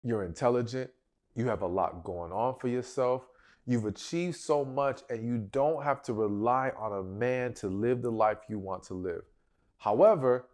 You're intelligent. You have a lot going on for yourself. You've achieved so much, and you don't have to rely on a man to live the life you want to live. However,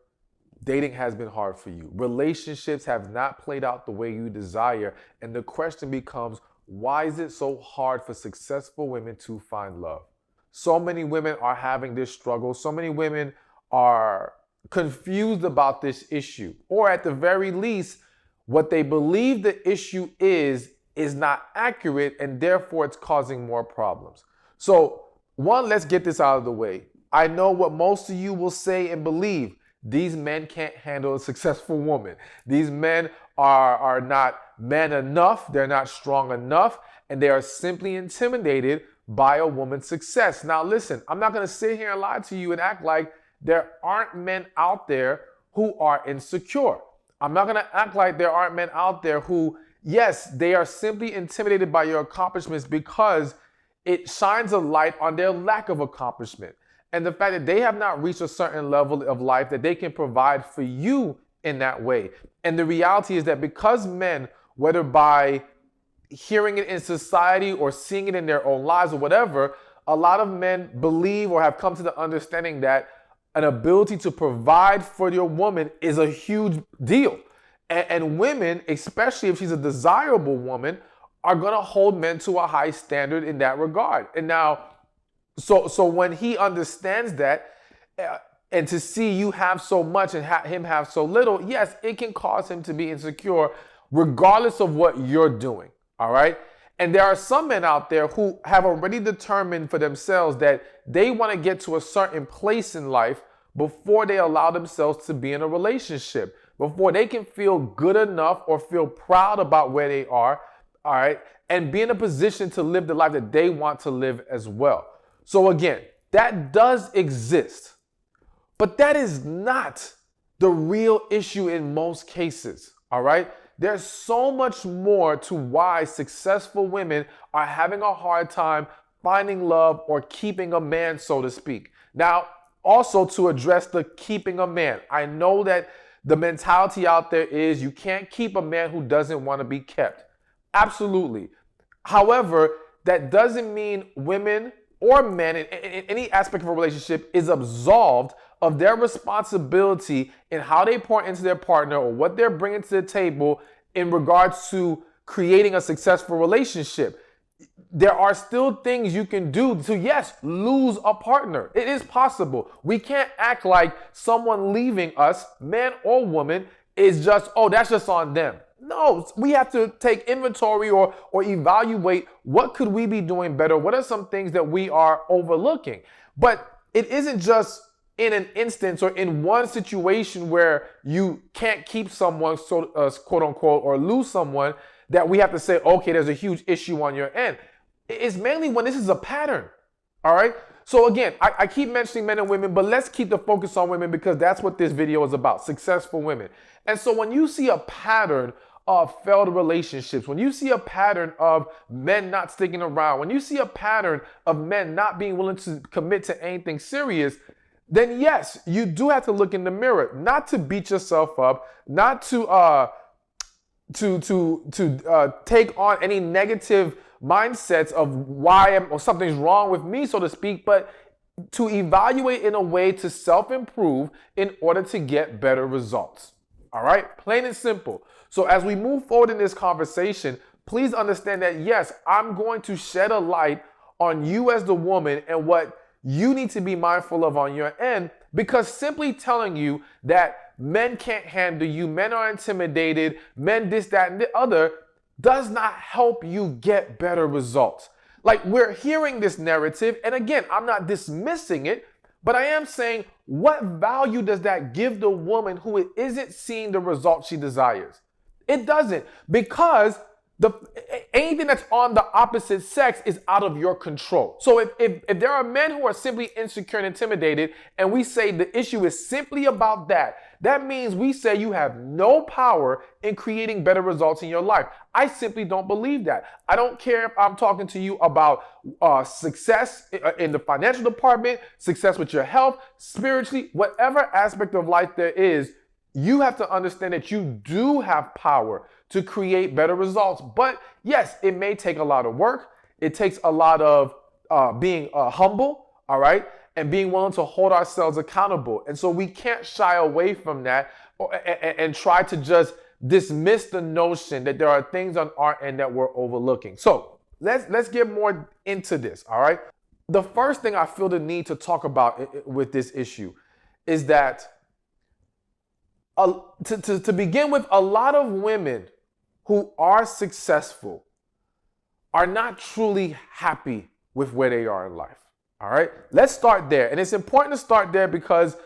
dating has been hard for you. Relationships have not played out the way you desire. And the question becomes, why is it so hard for successful women to find love? So many women are having this struggle. So many women are confused about this issue. Or at the very least, what they believe the issue is not accurate, and therefore it's causing more problems. So, one, let's get this out of the way. I know what most of you will say and believe. These men can't handle a successful woman. These men are not men enough, they're not strong enough, and they are simply intimidated by a woman's success. Now, listen, I'm not going to sit here and lie to you and act like there aren't men out there who are insecure. I'm not going to act like there aren't men out there who, yes, they are simply intimidated by your accomplishments because it shines a light on their lack of accomplishment and the fact that they have not reached a certain level of life that they can provide for you in that way. And the reality is that because men, whether by hearing it in society or seeing it in their own lives or whatever, a lot of men believe or have come to the understanding that an ability to provide for your woman is a huge deal. And women, especially if she's a desirable woman, are going to hold men to a high standard in that regard. And now, so when he understands that, and to see you have so much and him have so little, yes, it can cause him to be insecure regardless of what you're doing. All right. And there are some men out there who have already determined for themselves that they want to get to a certain place in life before they allow themselves to be in a relationship, before they can feel good enough or feel proud about where they are. All right. And be in a position to live the life that they want to live as well. So again, that does exist, but that is not the real issue in most cases. All right. There's so much more to why successful women are having a hard time finding love or keeping a man, so to speak. Now, also to address the keeping a man, I know that the mentality out there is you can't keep a man who doesn't want to be kept. Absolutely. However, that doesn't mean women or men in any aspect of a relationship is absolved of their responsibility in how they pour into their partner or what they're bringing to the table in regards to creating a successful relationship. There are still things you can do to, yes, lose a partner. It is possible. We can't act like someone leaving us, man or woman, is just, oh, that's just on them. No, we have to take inventory or evaluate what could we be doing better? What are some things that we are overlooking? But it isn't just in an instance or in one situation where you can't keep someone, so, quote unquote, or lose someone that we have to say, okay, there's a huge issue on your end. It's mainly when this is a pattern. All right. So again, I keep mentioning men and women, but let's keep the focus on women because that's what this video is about, successful women. And so when you see a pattern of failed relationships, when you see a pattern of men not sticking around, when you see a pattern of men not being willing to commit to anything serious, then yes, you do have to look in the mirror, not to beat yourself up, not to take on any negative mindsets of why or something's wrong with me, so to speak, but to evaluate in a way to self-improve in order to get better results. All right, plain and simple. So as we move forward in this conversation, please understand that yes, I'm going to shed a light on you as the woman and what you need to be mindful of on your end, because simply telling you that men can't handle you, men are intimidated, men this, that, and the other, does not help you get better results. Like, we're hearing this narrative, and again, I'm not dismissing it, but I am saying, what value does that give the woman who isn't seeing the results she desires? It doesn't, because anything that's on the opposite sex is out of your control. So if there are men who are simply insecure and intimidated, and we say the issue is simply about that, that means we say you have no power in creating better results in your life. I simply don't believe that. I don't care if I'm talking to you about success in the financial department, success with your health, spiritually, whatever aspect of life there is. You have to understand that you do have power to create better results. But yes, it may take a lot of work. It takes a lot of being humble, all right, and being willing to hold ourselves accountable. And so we can't shy away from that and try to just dismiss the notion that there are things on our end that we're overlooking. So let's get more into this, all right? The first thing I feel the need to talk about with this issue is that to begin with, a lot of women who are successful are not truly happy with where they are in life. All right, let's start there. And it's important to start there because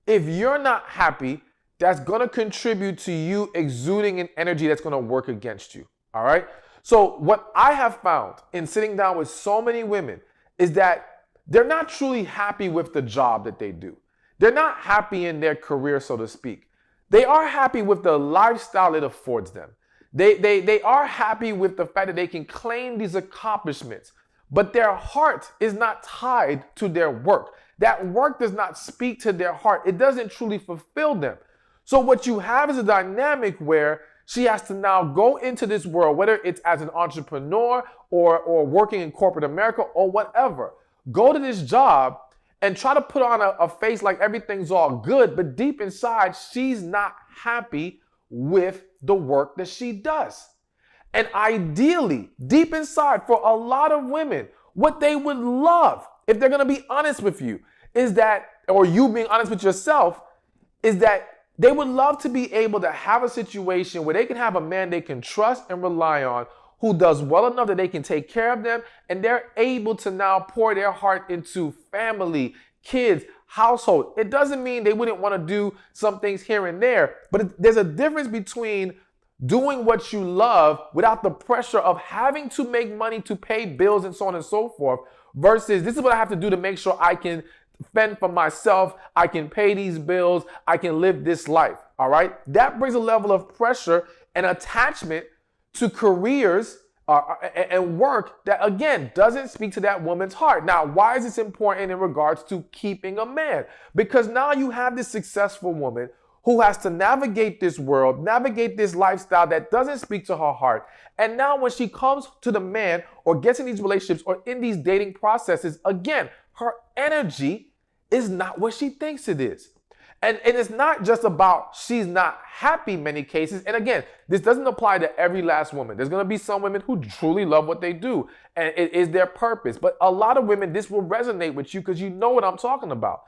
if you're not happy, that's going to contribute to you exuding an energy that's going to work against you. All right. So what I have found in sitting down with so many women is that they're not truly happy with the job that they do. They're not happy in their career, so to speak. They are happy with the lifestyle it affords them. They are happy with the fact that they can claim these accomplishments, but their heart is not tied to their work. That work does not speak to their heart. It doesn't truly fulfill them. So what you have is a dynamic where she has to now go into this world, whether it's as an entrepreneur or working in corporate America or whatever, go to this job and try to put on a face like everything's all good, but deep inside, she's not happy with the work that she does. And ideally, deep inside, for a lot of women, what they would love, if they're going to be honest with you, is that, or you being honest with yourself, is that they would love to be able to have a situation where they can have a man they can trust and rely on who does well enough that they can take care of them, and they're able to now pour their heart into family, kids, household. It doesn't mean they wouldn't want to do some things here and there, but there's a difference between doing what you love without the pressure of having to make money to pay bills and so on and so forth, versus this is what I have to do to make sure I can fend for myself, I can pay these bills, I can live this life, all right? That brings a level of pressure and attachment to careers and work that, again, doesn't speak to that woman's heart. Now, why is this important in regards to keeping a man? Because now you have this successful woman who has to navigate this world, navigate this lifestyle that doesn't speak to her heart. And now when she comes to the man or gets in these relationships or in these dating processes, again, her energy is not what she thinks it is. And it's not just about she's not happy in many cases. And again, this doesn't apply to every last woman. There's going to be some women who truly love what they do and it is their purpose. But a lot of women, this will resonate with you because you know what I'm talking about.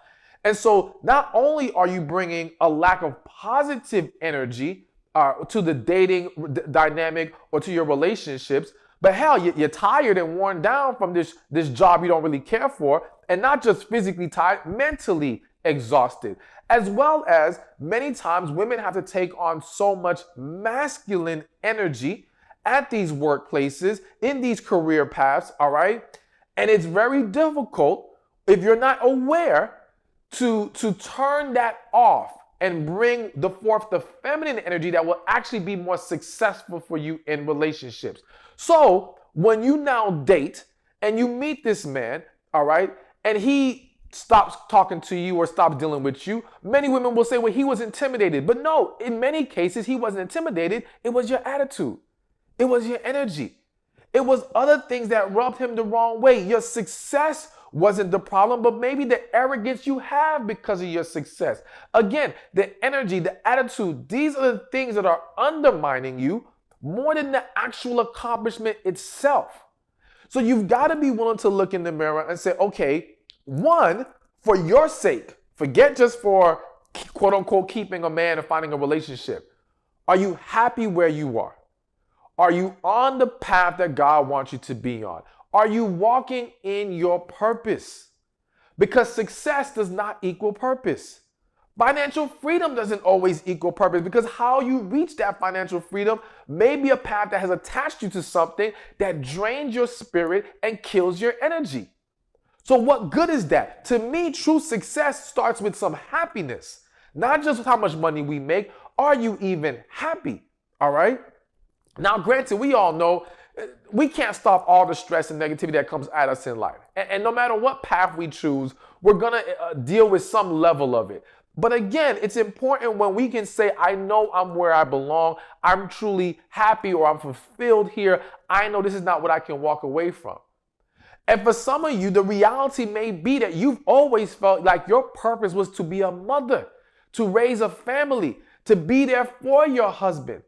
And so not only are you bringing a lack of positive energy to the dating dynamic or to your relationships, but hell, you're tired and worn down from this job you don't really care for, and not just physically tired, mentally exhausted, as well as many times women have to take on so much masculine energy at these workplaces, in these career paths, all right? And it's very difficult if you're not aware to turn that off and bring forth the feminine energy that will actually be more successful for you in relationships. So when you now date and you meet this man, all right, and he stops talking to you or stops dealing with you, many women will say, well, he was intimidated. But no, in many cases, he wasn't intimidated. It was your attitude. It was your energy. It was other things that rubbed him the wrong way. Your success wasn't the problem, but maybe the arrogance you have because of your success. Again, the energy, the attitude, these are the things that are undermining you more than the actual accomplishment itself. So you've got to be willing to look in the mirror and say, okay, one, for your sake, forget just for quote unquote keeping a man and finding a relationship. Are you happy where you are? Are you on the path that God wants you to be on? Are you walking in your purpose? Because success does not equal purpose. Financial freedom doesn't always equal purpose, because how you reach that financial freedom may be a path that has attached you to something that drains your spirit and kills your energy. So what good is that? To me, true success starts with some happiness, not just with how much money we make. Are you even happy? All right. Now, granted, we all know we can't stop all the stress and negativity that comes at us in life. And no matter what path we choose, we're going to deal with some level of it. But again, it's important when we can say, I know I'm where I belong. I'm truly happy or I'm fulfilled here. I know this is not what I can walk away from. And for some of you, the reality may be that you've always felt like your purpose was to be a mother, to raise a family, to be there for your husband.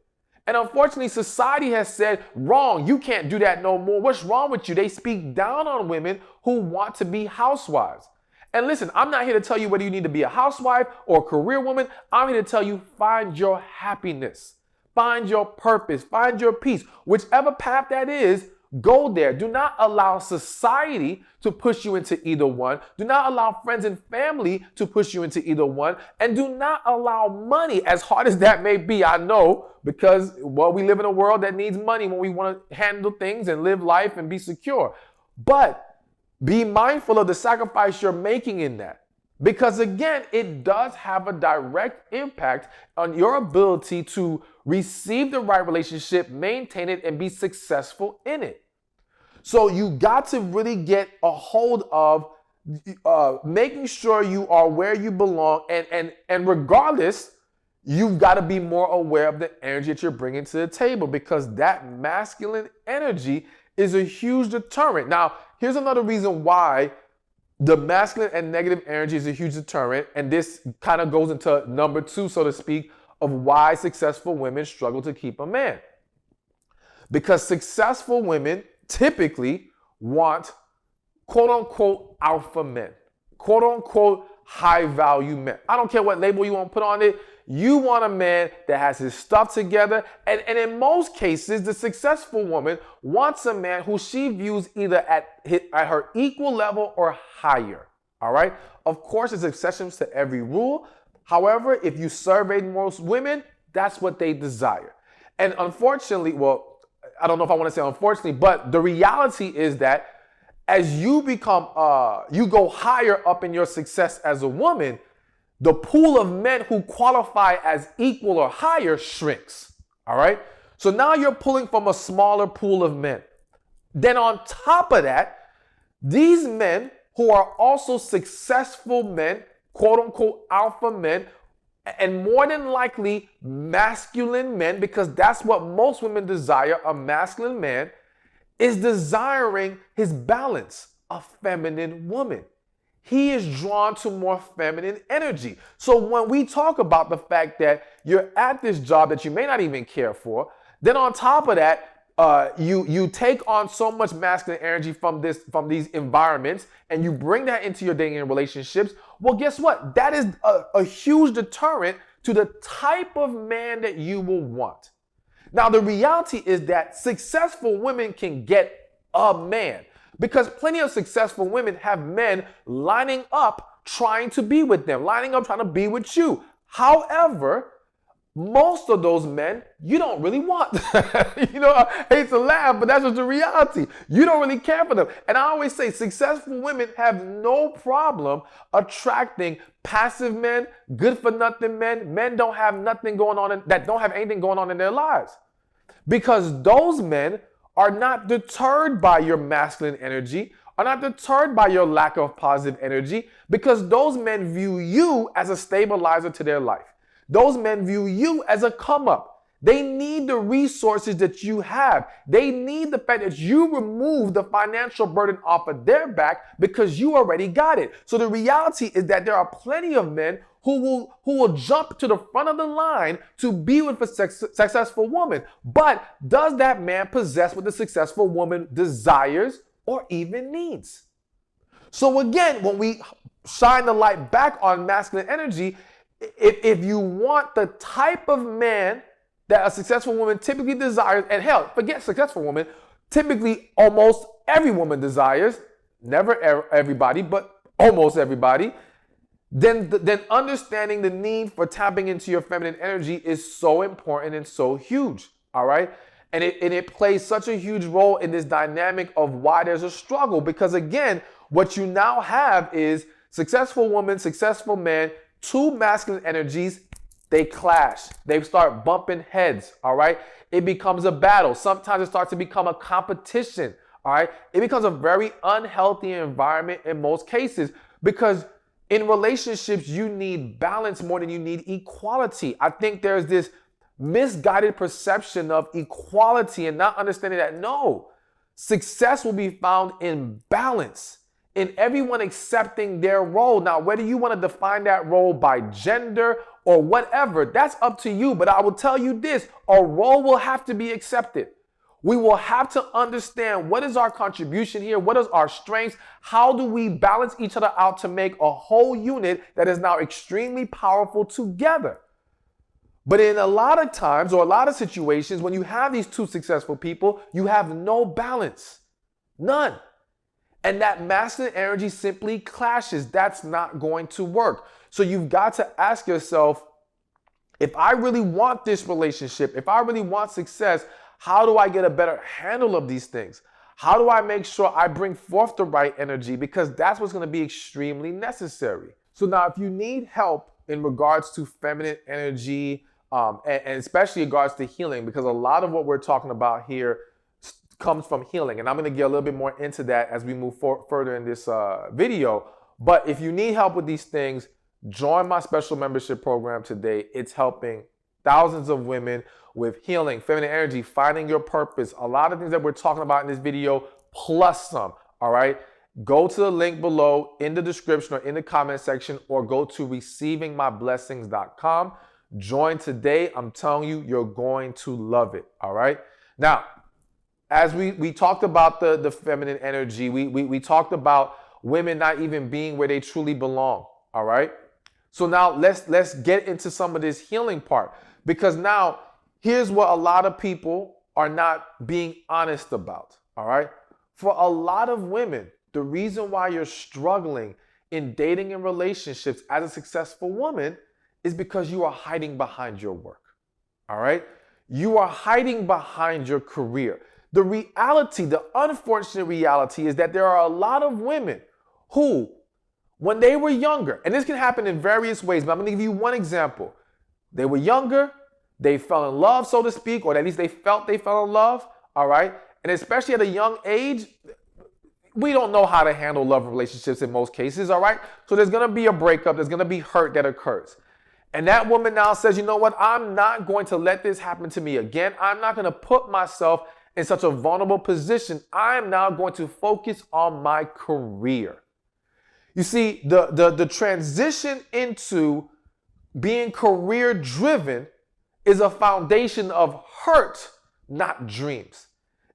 And unfortunately, society has said, wrong, you can't do that no more. What's wrong with you? They speak down on women who want to be housewives. And listen, I'm not here to tell you whether you need to be a housewife or a career woman. I'm here to tell you, find your happiness, find your purpose, find your peace. Whichever path that is, go there. Do not allow society to push you into either one. Do not allow friends and family to push you into either one. And do not allow money, as hard as that may be, I know, because, well, we live in a world that needs money when we want to handle things and live life and be secure. But be mindful of the sacrifice you're making in that. Because again, it does have a direct impact on your ability to receive the right relationship, maintain it, and be successful in it. So you got to really get a hold of making sure you are where you belong. And regardless, you've got to be more aware of the energy that you're bringing to the table, because that masculine energy is a huge deterrent. Now, here's another reason why the masculine and negative energy is a huge deterrent. And this kind of goes into number 2, so to speak, of why successful women struggle to keep a man. Because successful women typically want quote unquote alpha men, quote unquote high value men. I don't care what label you want to put on it. You want a man that has his stuff together. And in most cases, the successful woman wants a man who she views either at her equal level or higher. All right. Of course, there's exceptions to every rule. However, if you surveyed most women, that's what they desire. And unfortunately, well, I don't know if I want to say unfortunately, but the reality is that as you become, you go higher up in your success as a woman, the pool of men who qualify as equal or higher shrinks. All right. So now you're pulling from a smaller pool of men. Then on top of that, these men who are also successful men, quote unquote alpha men, and more than likely masculine men, because that's what most women desire, a masculine man, is desiring his balance, a feminine woman. He is drawn to more feminine energy. So when we talk about the fact that you're at this job that you may not even care for, then on top of that, you take on so much masculine energy from these environments, and you bring that into your dating and relationships. Well, guess what? That is a huge deterrent to the type of man that you will want. Now, the reality is that successful women can get a man, because plenty of successful women have men lining up trying to be with them, lining up trying to be with you. However, most of those men you don't really want. I hate to laugh, but that's just the reality. You don't really care for them. And I always say successful women have no problem attracting passive men, good for nothing men, men don't have nothing going on, that don't have anything going on in their lives. Because those men are not deterred by your masculine energy, are not deterred by your lack of positive energy, because those men view you as a stabilizer to their life. Those men view you as a come up. They need the resources that you have. They need the fact that you remove the financial burden off of their back because you already got it. So the reality is that there are plenty of men who will jump to the front of the line to be with a successful woman. But does that man possess what the successful woman desires or even needs? So again, when we shine the light back on masculine energy, if you want the type of man that a successful woman typically desires, and hell, forget successful woman, typically almost every woman desires, never everybody, but almost everybody, then understanding the need for tapping into your feminine energy is so important and so huge, all right? And it plays such a huge role in this dynamic of why there's a struggle, because again, what you now have is successful woman, successful man, two masculine energies, they clash. They start bumping heads, all right? It becomes a battle. Sometimes it starts to become a competition, all right? It becomes a very unhealthy environment in most cases, because In relationships, you need balance more than you need equality. I think there's this misguided perception of equality and not understanding that no, success will be found in balance, in everyone accepting their role. Now, whether you want to define that role by gender or whatever, that's up to you. But I will tell you this, a role will have to be accepted. We will have to understand what is our contribution here, what is our strengths, how do we balance each other out to make a whole unit that is now extremely powerful together. But in a lot of times or a lot of situations, when you have these two successful people, you have no balance, none. And that masculine energy simply clashes. That's not going to work. So you've got to ask yourself, if I really want this relationship, if I really want success, how do I get a better handle of these things? How do I make sure I bring forth the right energy? Because that's what's going to be extremely necessary. So now if you need help in regards to feminine energy, and especially in regards to healing, because a lot of what we're talking about here comes from healing. And I'm going to get a little bit more into that as we move further in this video. But if you need help with these things, join my special membership program today. It's helping thousands of women with healing, feminine energy, finding your purpose, a lot of things that we're talking about in this video, plus some, all right? Go to the link below in the description or in the comment section, or go to receivingmyblessings.com. Join today. I'm telling you, you're going to love it, all right? Now, as we talked about the feminine energy, we talked about women not even being where they truly belong, all right? So now let's get into some of this healing part, because now here's what a lot of people are not being honest about, all right? For a lot of women, the reason why you're struggling in dating and relationships as a successful woman is because you are hiding behind your work, all right? You are hiding behind your career. The reality, the unfortunate reality is that there are a lot of women who, when they were younger, and this can happen in various ways, but I'm gonna give you one example. They were younger, they fell in love, so to speak, or at least they felt they fell in love, all right? And especially at a young age, we don't know how to handle love relationships in most cases, all right? So there's gonna be a breakup, there's gonna be hurt that occurs. And that woman now says, you know what? I'm not going to let this happen to me again. I'm not going to put myself in such a vulnerable position. I'm now going to focus on my career. You see, the transition into being career driven is a foundation of hurt, not dreams.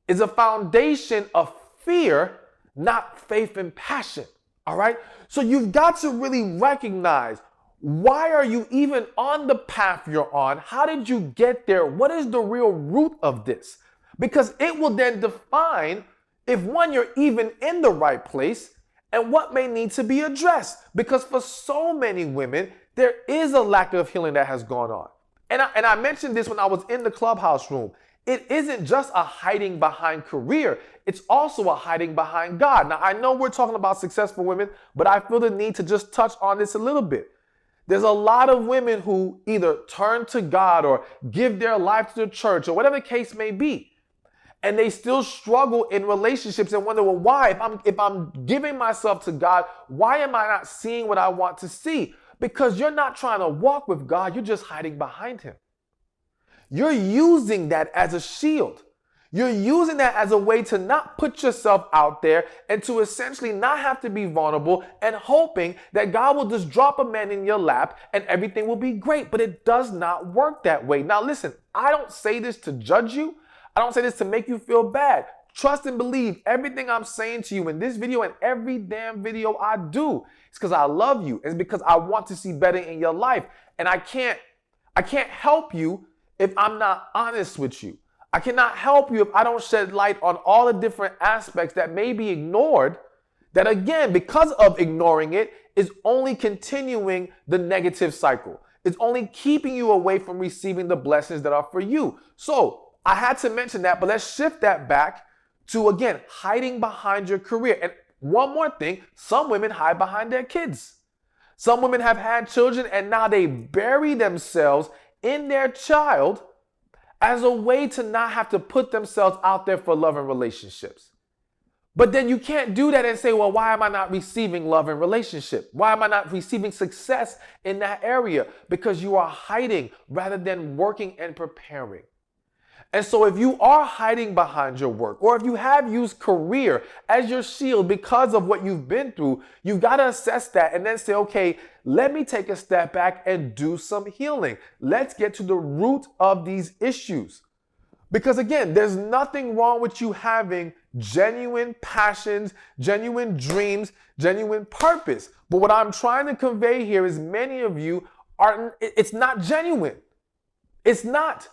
It's a foundation of fear, not faith and passion. All right? So you've got to really recognize, why are you even on the path you're on? How did you get there? What is the real root of this? Because it will then define if, one, you're even in the right place and what may need to be addressed. Because for so many women, there is a lack of healing that has gone on. And I mentioned this when I was in the clubhouse room. It isn't just a hiding behind career. It's also a hiding behind God. Now, I know we're talking about successful women, but I feel the need to just touch on this a little bit. There's a lot of women who either turn to God or give their life to the church or whatever the case may be, and they still struggle in relationships and wonder, well, why? If I'm giving myself to God, why am I not seeing what I want to see? Because you're not trying to walk with God, you're just hiding behind Him. You're using that as a shield. You're using that as a way to not put yourself out there and to essentially not have to be vulnerable and hoping that God will just drop a man in your lap and everything will be great. But it does not work that way. Now, listen, I don't say this to judge you. I don't say this to make you feel bad. Trust and believe everything I'm saying to you in this video and every damn video I do. It's because I love you. It's because I want to see better in your life. And I can't help you if I'm not honest with you. I cannot help you if I don't shed light on all the different aspects that may be ignored, that again, because of ignoring it, is only continuing the negative cycle. It's only keeping you away from receiving the blessings that are for you. So I had to mention that, but let's shift that back to, again, hiding behind your career. And one more thing, some women hide behind their kids. Some women have had children and now they bury themselves in their child as a way to not have to put themselves out there for love and relationships. But then you can't do that and say, well, why am I not receiving love in relationship? Why am I not receiving success in that area? Because you are hiding rather than working and preparing. And so if you are hiding behind your work, or if you have used career as your shield because of what you've been through, you've got to assess that and then say, okay, let me take a step back and do some healing. Let's get to the root of these issues. Because again, there's nothing wrong with you having genuine passions, genuine dreams, genuine purpose. But what I'm trying to convey here is many of you it's not genuine. It's not.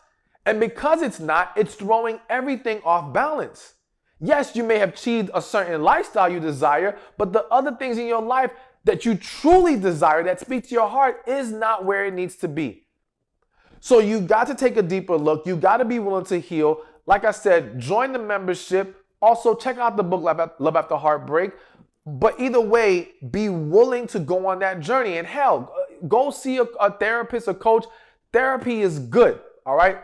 And because it's not, it's throwing everything off balance. Yes, you may have achieved a certain lifestyle you desire, but the other things in your life that you truly desire, that speak to your heart, is not where it needs to be. So you got to take a deeper look. You got to be willing to heal. Like I said, join the membership. Also, check out the book, Love After Heartbreak. But either way, be willing to go on that journey. And hell, go see a therapist, a coach. Therapy is good, all right?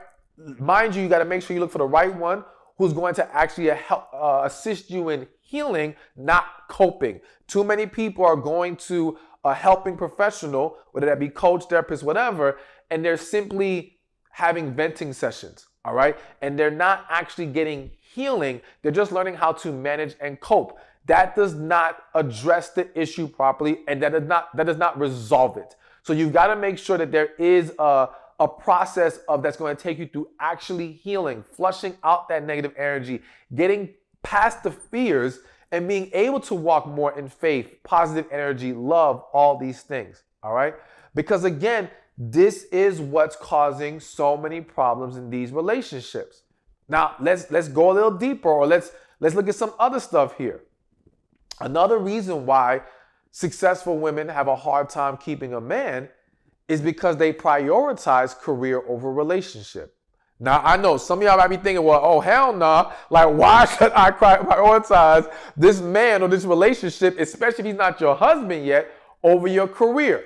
Mind you, you got to make sure you look for the right one who's going to actually help assist you in healing, not coping. Too many people are going to a helping professional, whether that be coach, therapist, whatever, and they're simply having venting sessions, all right? And they're not actually getting healing. They're just learning how to manage and cope. That does not address the issue properly, and that does not resolve it. So you've got to make sure that there is a process that's going to take you through actually healing, flushing out that negative energy, getting past the fears, and being able to walk more in faith, positive energy, love, all these things, all right? Because again, this is what's causing so many problems in these relationships. Now, let's go a little deeper, or let's look at some other stuff here. Another reason why successful women have a hard time keeping a man is because they prioritize career over relationship. Now, I know some of y'all might be thinking, well, oh, hell nah. Like, why should I prioritize this man or this relationship, especially if he's not your husband yet, over your career?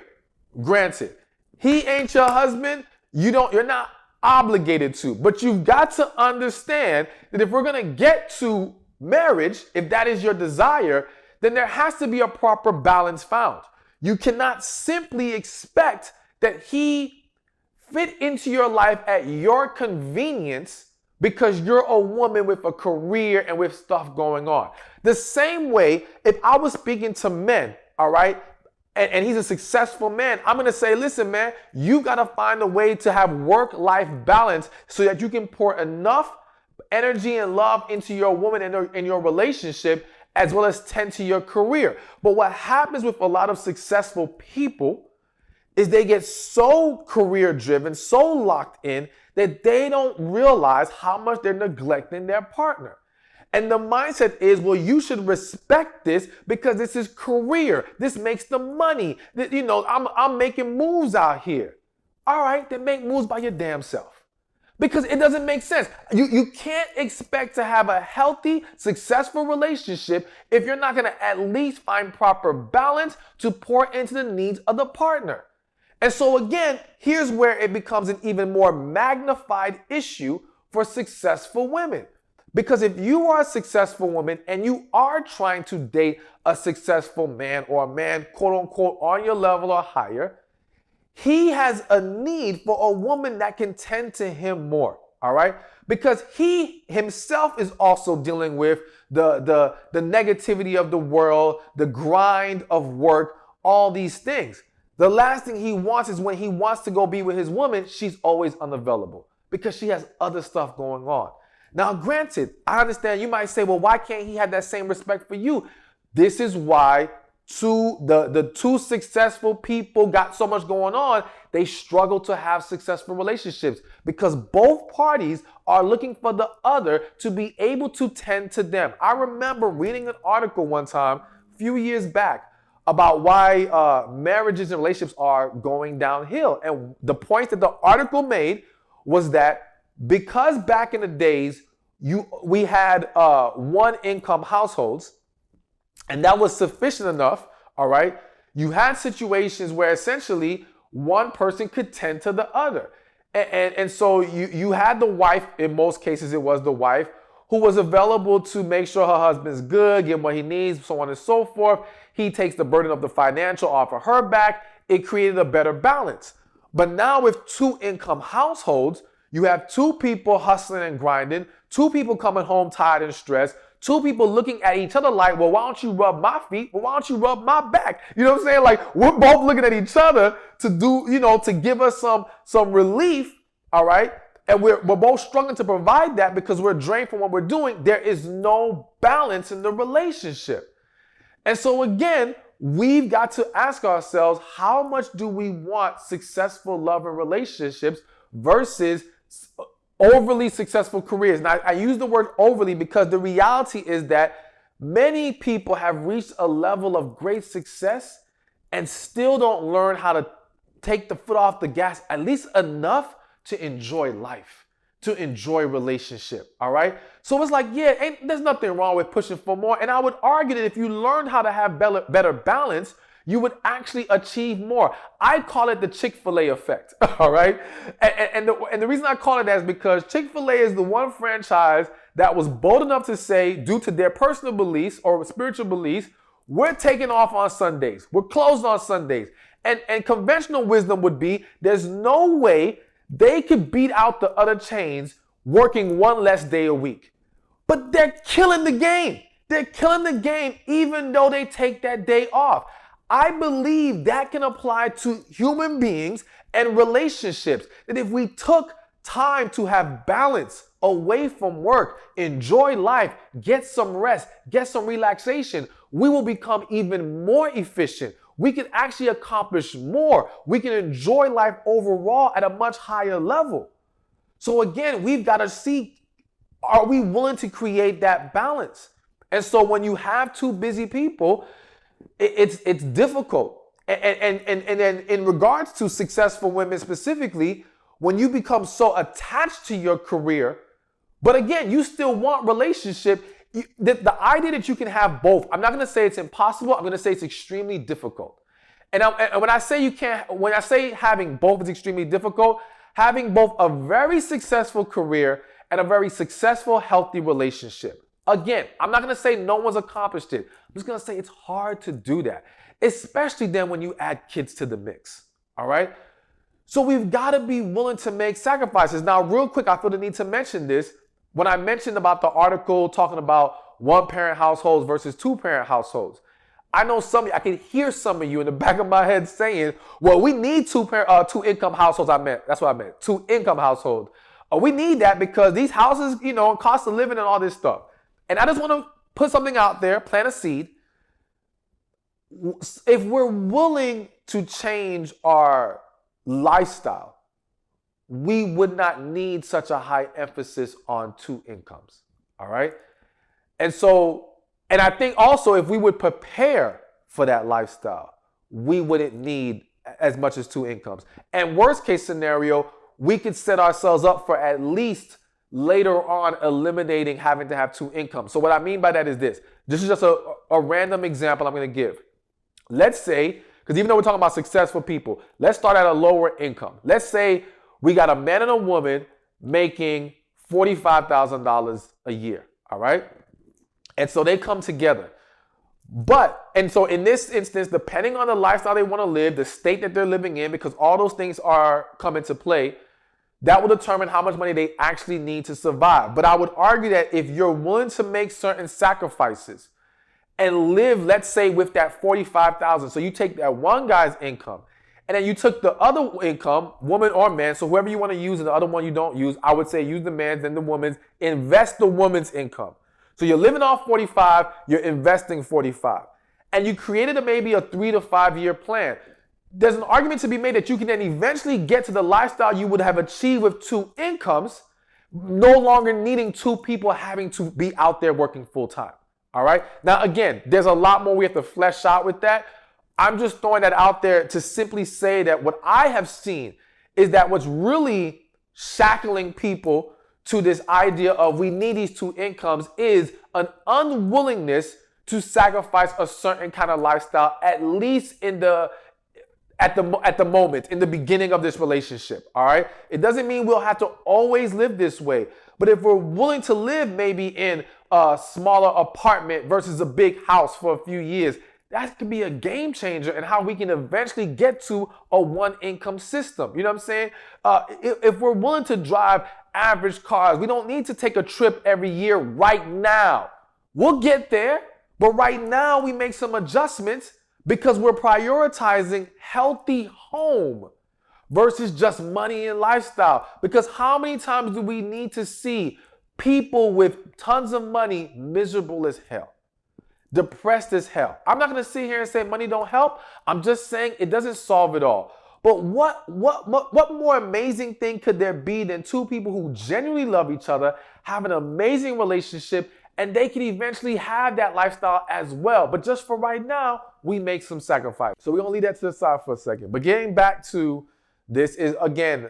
Granted, he ain't your husband. You're not obligated to. But you've got to understand that if we're going to get to marriage, if that is your desire, then there has to be a proper balance found. You cannot simply expect that he fit into your life at your convenience because you're a woman with a career and with stuff going on. The same way, if I was speaking to men, all right, and he's a successful man, I'm going to say, listen, man, you got to find a way to have work-life balance so that you can pour enough energy and love into your woman and in your relationship, as well as tend to your career. But what happens with a lot of successful people is they get so career driven, so locked in, that they don't realize how much they're neglecting their partner. And the mindset is, well, you should respect this because this is career. This makes the money. I'm making moves out here. All right, then make moves by your damn self. Because it doesn't make sense. You can't expect to have a healthy, successful relationship if you're not going to at least find proper balance to pour into the needs of the partner. And so again, here's where it becomes an even more magnified issue for successful women. Because if you are a successful woman and you are trying to date a successful man, or a man, quote unquote, on your level or higher, he has a need for a woman that can tend to him more, all right? Because he himself is also dealing with the negativity of the world, the grind of work, all these things. The last thing he wants is when he wants to go be with his woman, she's always unavailable because she has other stuff going on. Now, granted, I understand you might say, well, why can't he have that same respect for you? This is why the two successful people got so much going on. They struggle to have successful relationships because both parties are looking for the other to be able to tend to them. I remember reading an article one time, a few years back, about why marriages and relationships are going downhill. And the point that the article made was that because back in the days, we had one income households, and that was sufficient enough, all right? You had situations where essentially one person could tend to the other. And so you had the wife, in most cases it was the wife, who was available to make sure her husband's good, give him what he needs, so on and so forth. He takes the burden of the financial off of her back. It created a better balance. But now with two income households, you have two people hustling and grinding, two people coming home tired and stressed, two people looking at each other like, well, why don't you rub my feet? Well, why don't you rub my back? You know what I'm saying? Like, we're both looking at each other to do, to give us some relief, all right? And we're both struggling to provide that because we're drained from what we're doing. There is no balance in the relationship. And so again, we've got to ask ourselves, how much do we want successful love and relationships versus overly successful careers? Now, I use the word overly because the reality is that many people have reached a level of great success and still don't learn how to take the foot off the gas, at least enough to enjoy life, to enjoy relationship, all right? So it's like, there's nothing wrong with pushing for more. And I would argue that if you learned how to have better balance, you would actually achieve more. I call it the Chick-fil-A effect, all right? And the reason I call it that is because Chick-fil-A is the one franchise that was bold enough to say, due to their personal beliefs or spiritual beliefs, we're taking off on Sundays. We're closed on Sundays. And conventional wisdom would be, there's no way they could beat out the other chains working one less day a week. But they're killing the game. They're killing the game even though they take that day off. I believe that can apply to human beings and relationships. That if we took time to have balance away from work, enjoy life, get some rest, get some relaxation, we will become even more efficient. We can actually accomplish more. We can enjoy life overall at a much higher level. So again, we've got to see, are we willing to create that balance? And so when you have two busy people, it's difficult. And then in regards to successful women specifically, when you become so attached to your career, but again, you still want relationship, the idea that you can have both, I'm not going to say it's impossible. I'm going to say it's extremely difficult. And when I say having both is extremely difficult, having both a very successful career and a very successful, healthy relationship. Again, I'm not going to say no one's accomplished it. I'm just going to say it's hard to do that, especially then when you add kids to the mix. All right. So we've got to be willing to make sacrifices. Now, real quick, I feel the need to mention this. When I mentioned about the article talking about one-parent households versus two-parent households, I know I can hear some of you in the back of my head saying, well, we need two-income households. That's what I meant, two-income households. We need that because these houses, cost of living and all this stuff. And I just want to put something out there, plant a seed. If we're willing to change our lifestyle, we would not need such a high emphasis on two incomes. All right. And I think also if we would prepare for that lifestyle, we wouldn't need as much as two incomes. And worst case scenario, we could set ourselves up for at least later on eliminating having to have two incomes. So what I mean by that is this. This is just a random example I'm going to give. Let's say, because even though we're talking about successful people, let's start at a lower income. Let's say we got a man and a woman making $45,000 a year, all right? And so they come together. And so in this instance, depending on the lifestyle they want to live, the state that they're living in, because all those things come into play, that will determine how much money they actually need to survive. But I would argue that if you're willing to make certain sacrifices and live, let's say, with that $45,000, so you take that one guy's income, and then you took the other income, woman or man, so whoever you want to use and the other one you don't use, I would say use the man's and the woman's, invest the woman's income. So you're living off 45, you're investing 45. And you created maybe a 3 to 5 year plan. There's an argument to be made that you can then eventually get to the lifestyle you would have achieved with two incomes, no longer needing two people having to be out there working full time. All right. Now, again, there's a lot more we have to flesh out with that. I'm just throwing that out there to simply say that what I have seen is that what's really shackling people to this idea of we need these two incomes is an unwillingness to sacrifice a certain kind of lifestyle, at least at the moment, in the beginning of this relationship. All right. It doesn't mean we'll have to always live this way, But if we're willing to live maybe in a smaller apartment versus a big house for a few years, that could be a game changer in how we can eventually get to a one income system. You know what I'm saying? If we're willing to drive average cars, we don't need to take a trip every year right now. We'll get there, but right now we make some adjustments because we're prioritizing healthy home versus just money and lifestyle. Because how many times do we need to see people with tons of money miserable as hell, depressed as hell? I'm not going to sit here and say money don't help. I'm just saying it doesn't solve it all. But what more amazing thing could there be than two people who genuinely love each other, have an amazing relationship, and they can eventually have that lifestyle as well. But just for right now, we make some sacrifice. So we're going to leave that to the side for a second. But getting back to this is, again,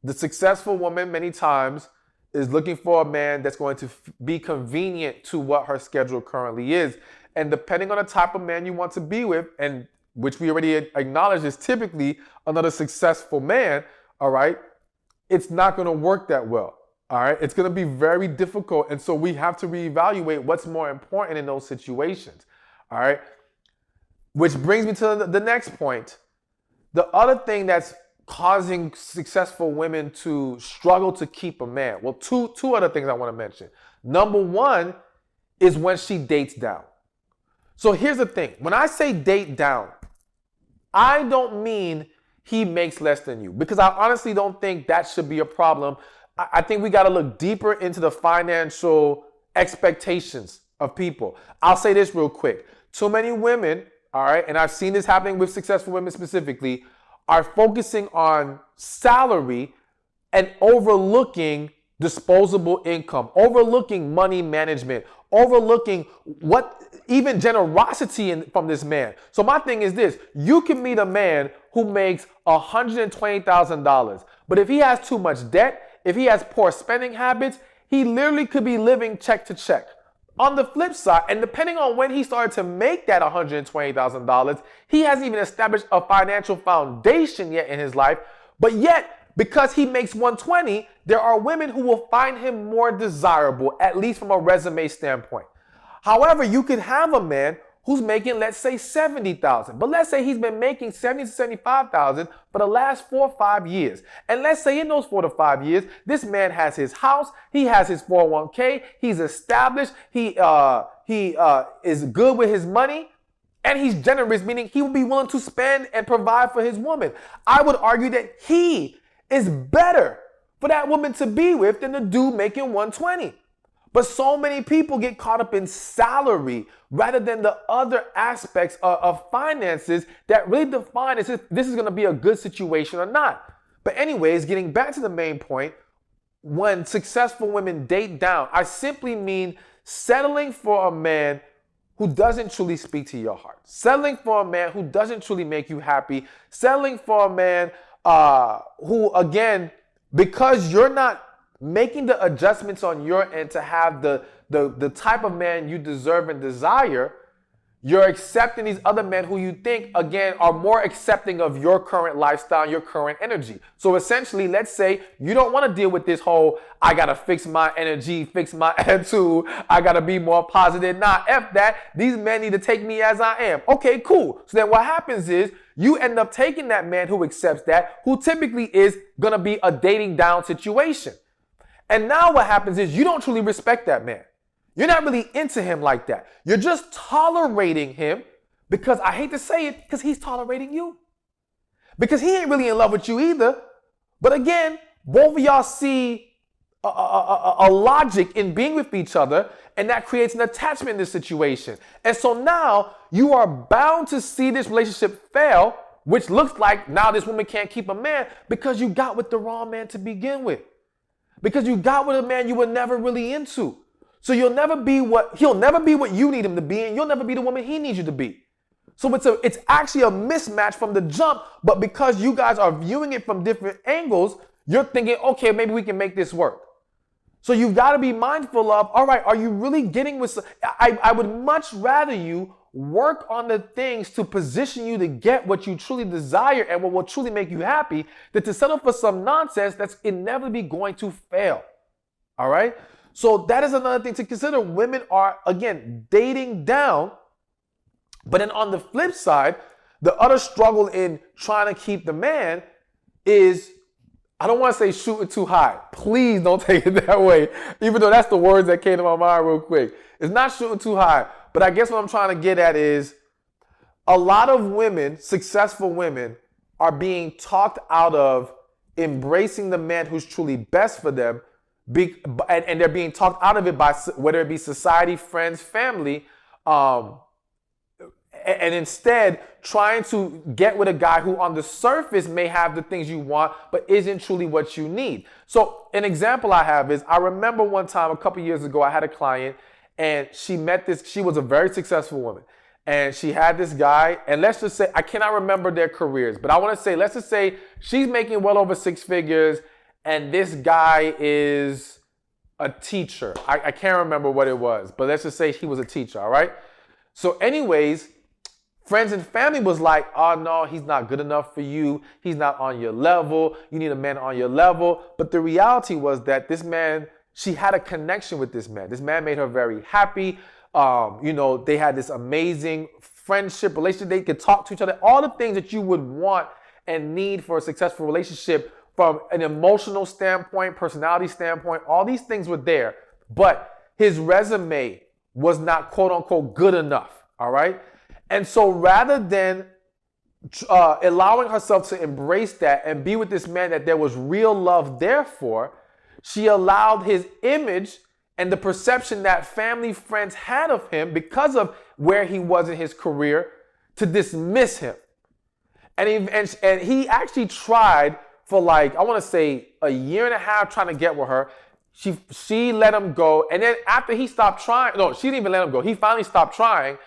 the successful woman many times is looking for a man that's going to be convenient to what her schedule currently is. And depending on the type of man you want to be with, and which we already acknowledged is typically another successful man, all right, it's not going to work that well. All right, it's going to be very difficult. And so we have to reevaluate what's more important in those situations. All right, which brings me to the next point. The other thing that's causing successful women to struggle to keep a man. Well, two other things I want to mention. Number one is when she dates down. So here's the thing. When I say date down, I don't mean he makes less than you, because I honestly don't think that should be a problem. I think we got to look deeper into the financial expectations of people. I'll say this real quick. Too many women, all right, and I've seen this happening with successful women specifically, are focusing on salary and overlooking disposable income, overlooking money management, overlooking even generosity from this man. So my thing is this: you can meet a man who makes $120,000, but if he has too much debt, if he has poor spending habits, he literally could be living check to check. On the flip side, and depending on when he started to make that $120,000, he hasn't even established a financial foundation yet in his life. But yet, because he makes 120, there are women who will find him more desirable, at least from a resume standpoint. However, you could have a man who's making, let's say, $70,000. But let's say he's been making $70,000 to $75,000 for the last 4 or 5 years. And let's say in those 4 to 5 years, this man has his house, he has his 401k, he's established, he is good with his money, and he's generous, meaning he will be willing to spend and provide for his woman. I would argue that he is better for that woman to be with than the dude making 120. But so many people get caught up in salary rather than the other aspects of finances that really define if this is going to be a good situation or not. But anyways, getting back to the main point, when successful women date down, I simply mean settling for a man who doesn't truly speak to your heart, settling for a man who doesn't truly make you happy, settling for a man who, again, because you're not making the adjustments on your end to have the type of man you deserve and desire, you're accepting these other men who you think, again, are more accepting of your current lifestyle, your current energy. So essentially, let's say you don't want to deal with this whole, I got to fix my energy, fix my attitude, I got to be more positive. Nah, F that. These men need to take me as I am. Okay, cool. So then what happens is you end up taking that man who accepts that, who typically is going to be a dating down situation. And now what happens is you don't truly respect that man. You're not really into him like that. You're just tolerating him because, I hate to say it, because he's tolerating you. Because he ain't really in love with you either. But again, both of y'all see a logic in being with each other, and that creates an attachment in this situation. And so now you are bound to see this relationship fail, which looks like now this woman can't keep a man because you got with the wrong man to begin with. Because you got with a man you were never really into. So he'll never be what you need him to be, and you'll never be the woman he needs you to be. So it's actually a mismatch from the jump, but because you guys are viewing it from different angles, you're thinking, okay, maybe we can make this work. So you've got to be mindful of, all right, are you really getting with, I would much rather you work on the things to position you to get what you truly desire and what will truly make you happy than to settle for some nonsense that's inevitably going to fail. All right. So that is another thing to consider. Women are, again, dating down. But then on the flip side, the other struggle in trying to keep the man is, I don't want to say shooting too high. Please don't take it that way, even though that's the words that came to my mind real quick. It's not shooting too high. But I guess what I'm trying to get at is a lot of women, successful women, are being talked out of embracing the man who's truly best for them, and they're being talked out of it by, whether it be society, friends, family, and instead trying to get with a guy who on the surface may have the things you want, but isn't truly what you need. So an example I have is, I remember one time a couple years ago, I had a client and she was a very successful woman. And she had this guy, and let's just say, I cannot remember their careers, but I want to say, let's just say she's making well over 6 figures and this guy is a teacher. I can't remember what it was, but let's just say he was a teacher, all right? So anyways, friends and family was like, oh no, he's not good enough for you. He's not on your level. You need a man on your level. But the reality was that this man, she had a connection with this man. This man made her very happy. They had this amazing friendship, relationship. They could talk to each other. All the things that you would want and need for a successful relationship from an emotional standpoint, personality standpoint, all these things were there. But his resume was not quote unquote good enough. All right. And so rather than allowing herself to embrace that and be with this man that there was real love there for, she allowed his image and the perception that family, friends had of him because of where he was in his career to dismiss him. And he actually tried for like, I want to say a year and a half trying to get with her. She let him go. And then after he stopped trying, no, she didn't even let him go. He finally stopped trying.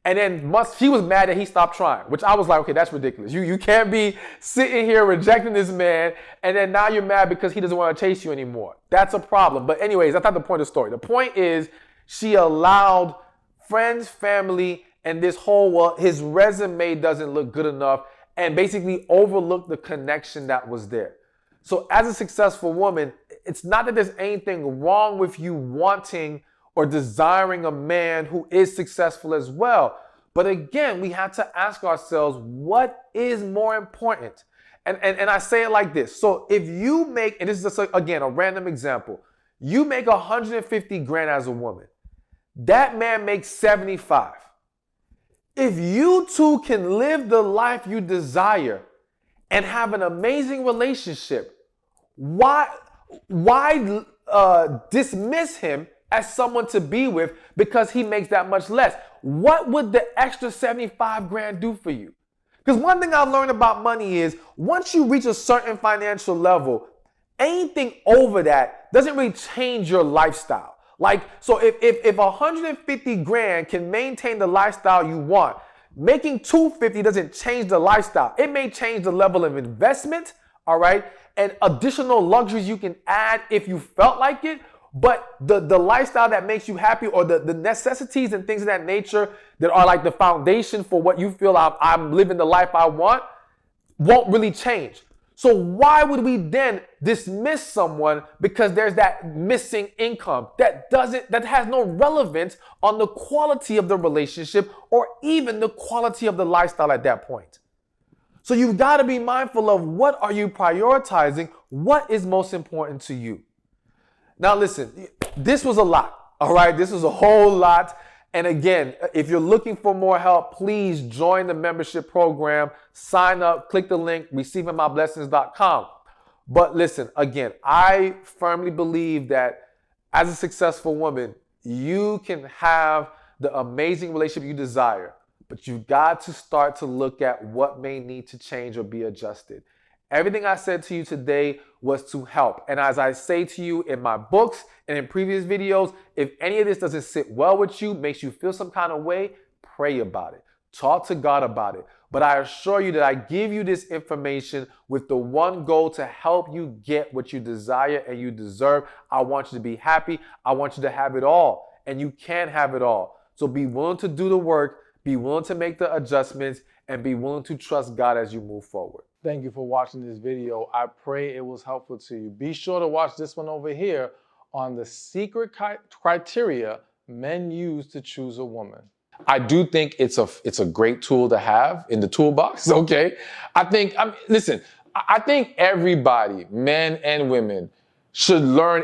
And then she was mad that he stopped trying, which I was like, okay, that's ridiculous. You can't be sitting here rejecting this man, and then now you're mad because he doesn't want to chase you anymore. That's a problem. But anyways, that's not the point of the story. The point is she allowed friends, family, and this whole world, his resume doesn't look good enough, and basically overlooked the connection that was there. So as a successful woman, it's not that there's anything wrong with you wanting or desiring a man who is successful as well. But again, we have to ask ourselves, what is more important? And I say it like this. So if you make, and this is just again, a random example, you make 150 grand as a woman. That man makes 75. If you two can live the life you desire and have an amazing relationship, why dismiss him as someone to be with because he makes that much less? What would the extra 75 grand do for you? Because one thing I've learned about money is once you reach a certain financial level, anything over that doesn't really change your lifestyle. Like, so if 150 grand can maintain the lifestyle you want, making 250 doesn't change the lifestyle. It may change the level of investment, all right, and additional luxuries you can add if you felt like it. But the lifestyle that makes you happy, or the necessities and things of that nature that are like the foundation for what you feel I'm living the life I want, won't really change. So why would we then dismiss someone because there's that missing income that has no relevance on the quality of the relationship or even the quality of the lifestyle at that point? So you've got to be mindful of what are you prioritizing? What is most important to you? Now listen, this was a lot, all right? This was a whole lot. And again, if you're looking for more help, please join the membership program, sign up, click the link, receivingmyblessings.com. But listen, again, I firmly believe that as a successful woman, you can have the amazing relationship you desire, but you've got to start to look at what may need to change or be adjusted. Everything I said to you today was to help. And as I say to you in my books and in previous videos, if any of this doesn't sit well with you, makes you feel some kind of way, pray about it. Talk to God about it. But I assure you that I give you this information with the one goal to help you get what you desire and you deserve. I want you to be happy. I want you to have it all. And you can have it all. So be willing to do the work, be willing to make the adjustments, and be willing to trust God as you move forward. Thank you for watching this video. I pray it was helpful to you. Be sure to watch this one over here on the secret criteria men use to choose a woman. I do think it's a great tool to have in the toolbox, okay? Listen, I think everybody, men and women, should learn